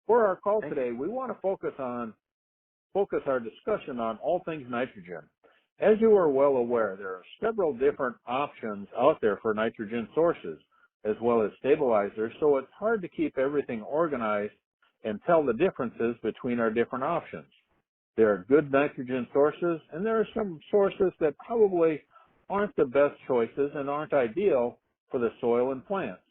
For our call today, we want to focus our discussion on all things nitrogen. As you are well aware, there are several different options out there for nitrogen sources, as well as stabilizers, so it's hard to keep everything organized and tell the differences between our different options. There are good nitrogen sources, and there are some sources that probably aren't the best choices and aren't ideal for the soil and plants.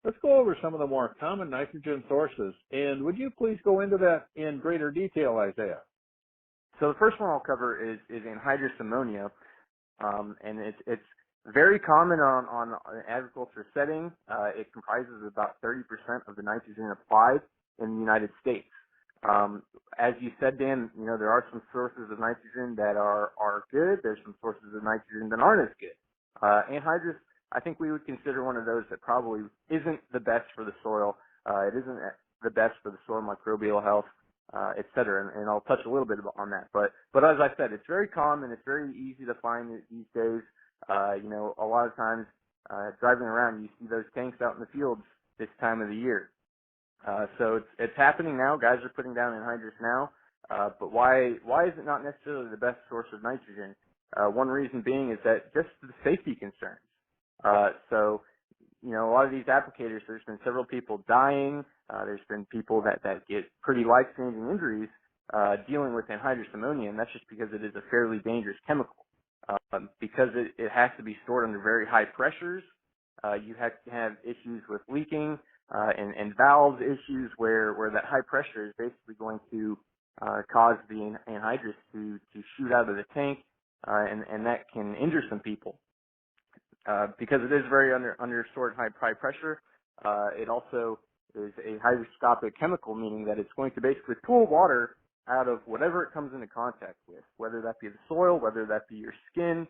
Let's go over some of the more common nitrogen sources, and would you please go into that in greater detail, Isaiah? So the first one I'll cover is anhydrous ammonia, and it's very common on an agriculture setting. It comprises about 30% of the nitrogen applied in the United States. As you said, Dan, there are some sources of nitrogen that are good. There's some sources of nitrogen that aren't as good. Anhydrous, I think we would consider one of those that probably isn't the best for the soil. It isn't the best for the soil microbial health, et cetera, and I'll touch a little bit on that. But as I said, it's very common. It's very easy to find these days. A lot of times driving around, you see those tanks out in the fields this time of the year. So it's happening now. Guys are putting down anhydrous now. But why is it not necessarily the best source of nitrogen? One reason being is that just the safety concerns. So a lot of these applicators, there's been several people dying. There's been people that get pretty life-changing injuries dealing with anhydrous ammonia, and that's just because it is a fairly dangerous chemical. Because it has to be stored under very high pressures, you have to have issues with leaking and valve issues where that high pressure is basically going to cause the anhydrous to shoot out of the tank, and that can injure some people. Because it is very under stored high pressure, it also is a hygroscopic chemical, meaning that it's going to basically pull water out of whatever it comes into contact with, whether that be the soil, whether that be your skin,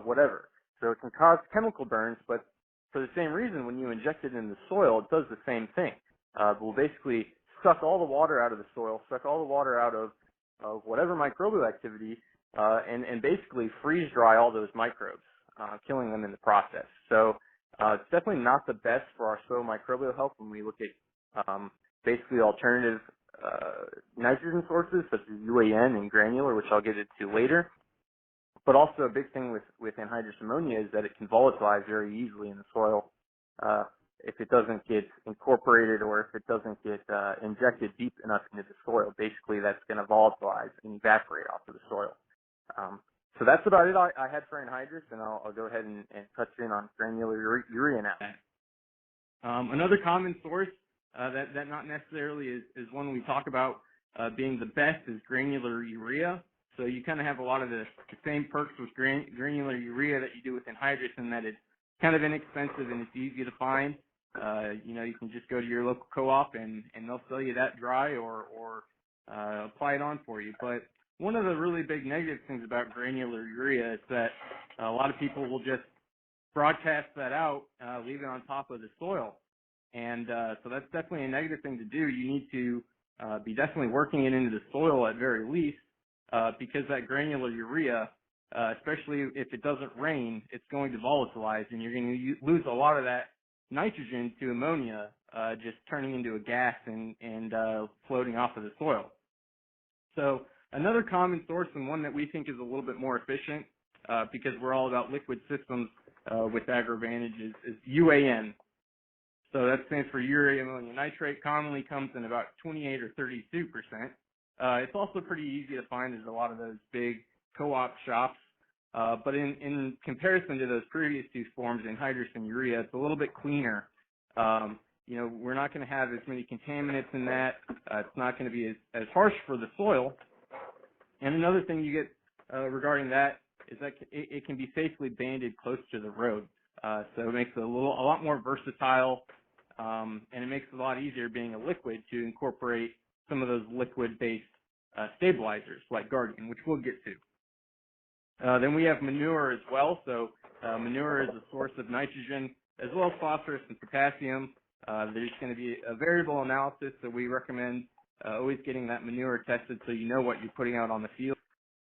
whatever. So it can cause chemical burns, but for the same reason, when you inject it in the soil, it does the same thing. It will basically suck all the water out of the soil, suck all the water out of whatever microbial activity, and basically freeze dry all those microbes, killing them in the process. So it's definitely not the best for our soil microbial health when we look at basically alternative nitrogen sources such as UAN and granular, which I'll get into later. But also a big thing with anhydrous ammonia is that it can volatilize very easily in the soil if it doesn't get incorporated or if it doesn't get injected deep enough into the soil. Basically, that's going to volatilize and evaporate off of the soil. So that's about it I had for anhydrous, and I'll go ahead and touch in on granular urea now. Another common source that not necessarily is one we talk about being the best is granular urea. So you kind of have a lot of the same perks with granular urea that you do with anhydrous, in that it's kind of inexpensive and it's easy to find. You can just go to your local co-op and they'll sell you that dry or apply it on for you. But one of the really big negative things about granular urea is that a lot of people will just broadcast that out, leave it on top of the soil. And so that's definitely a negative thing to do. You need to be definitely working it into the soil at very least, because that granular urea, especially if it doesn't rain, it's going to volatilize, and you're going to lose a lot of that nitrogen to ammonia, just turning into a gas and floating off of the soil. So another common source, and one that we think is a little bit more efficient, because we're all about liquid systems with AgroVantage, is UAN. So that stands for urea ammonium nitrate. Commonly comes in about 28 or 32%. It's also pretty easy to find at a lot of those big co-op shops. But in comparison to those previous two forms, anhydrous and urea, it's a little bit cleaner. We're not going to have as many contaminants in that. It's not going to be as harsh for the soil. And another thing you get regarding that is that it can be safely banded close to the road. So it makes it a lot more versatile, and it makes it a lot easier being a liquid to incorporate some of those liquid-based stabilizers like Guardian, which we'll get to. Then we have manure as well. So manure is a source of nitrogen as well as phosphorus and potassium. There's going to be a variable analysis, so we recommend always getting that manure tested so you know what you're putting out on the field.